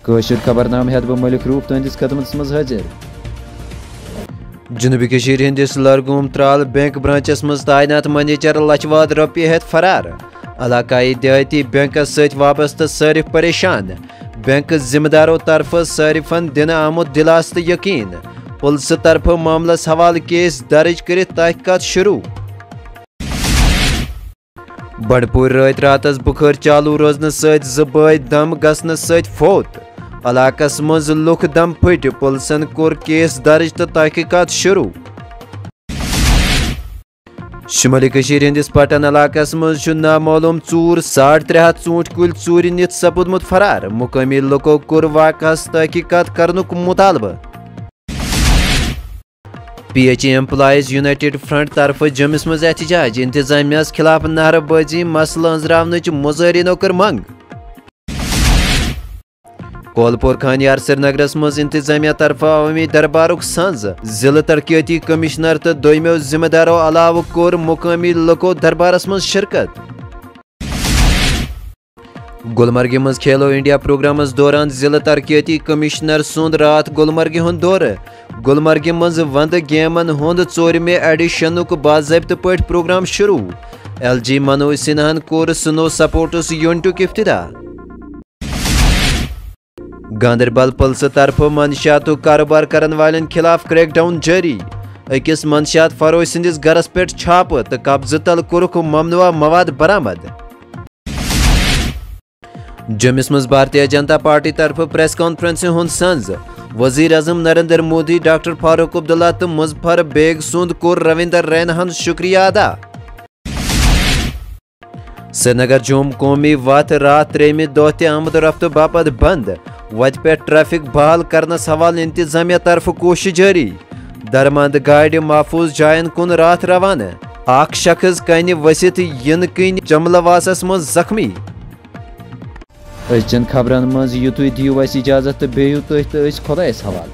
कशर खबरनाम हेत बह मलिक रूफ तुंदिस खदमत मज हाजिर। जनूबी कशीर हिंदिस लरगूम त्राल बैंक ब्रांचस मज तैनात मैनेजर लचवाद रपये हेत फरार। इलाकाई देहाती बैंकस सत वाबस्त सारिफ परेशान। बैंक जिम्मेदारों तरफ सारिफन दिन आमुत दिलास तो यकीन। पुलिस तरफ मामलस हवाल केस दर्ज कर तहकीकात शुरू। बंडपुर रातस बुखार चालू रोजन सत दम गसन सत फोत। इलाकस मज लुक दम फट। पुलिसन कोर केस दर्ज तो तहकीकात शुरू। शुमाली कशीर हिंदिस पटन इलाकस मज नामालूम चूर 350 ऊंट कुल चूर नित सपुदमुत फरार। मुकामी लोको कोर वाकहस तहकीकात करनुक मुतालबा। PHE एम्प्लॉइज यूनाइटेड फ्रंट तरफ जम्मूस मज एहतजाज। इंतजामियास खिलाफ नारेबाजी मसला अंजरावनच मुजाहरीनो कर मंग। कोलपुर खानियार श्रीनगरस मज इंतजामिया तरफ अवामी दरबारुक संज। जिला तरक्याती कमिश्नर तो दोयमो जिम्मेदारों अलाव कोर मुकामी लोको दरबारस मज शिरकत। गुलमर्ग मज खेलो इंडिया प्रोग्रामस दौरान जिला तरक्याती कमिश्नर सुंद रात गुलमर्ग हुंद दौर। गुलमर्ग मज वंद गेमन हुंद 4वें एडिशनुक बाज़ाब्त पट प्रोग्राम शुरू। LG मनोज सिन्हान कोर स्नो सपोर्ट्स यूनिटुक इफ्तिताह। गांदरबल पुलिस तरफ मंशियात कारोबार करन वालन खिलाफ क्रैकडाउन जारी। अकिस मंशियात फरोश सिंदिस घरस पे छाप तो कब्ज़ तल कोरुक ममनुआ मवाद बरामद। जम्मूस मज भारतीय जनता पार्टी तरफ प्रेस कॉन्फ्रेंस हुंद संज। वजीर आजम नरेंद्र मोदी, डॉक्टर फारूक अब्दुल्ला तो मुजफ्फर बेग सुंद कोर रविंदर रैनहन शुक्रिया अदा। श्रीनगर जोम कौमी वत रात 3 दह ते आमद रफ्त बापत बंद। वत पे ट्रैफिक बहाल करनस हवाल इंतजामिया तरफ कोशिश जारी। दरमंद गाड़ महफूज जायन कुन रात रवाना। आख शख्स कन वसित इन कन जमलवासस मज जख्मी। खबरन मज युतु दियो इजाजत तो बेहू तुह तो खुदायस हवाल।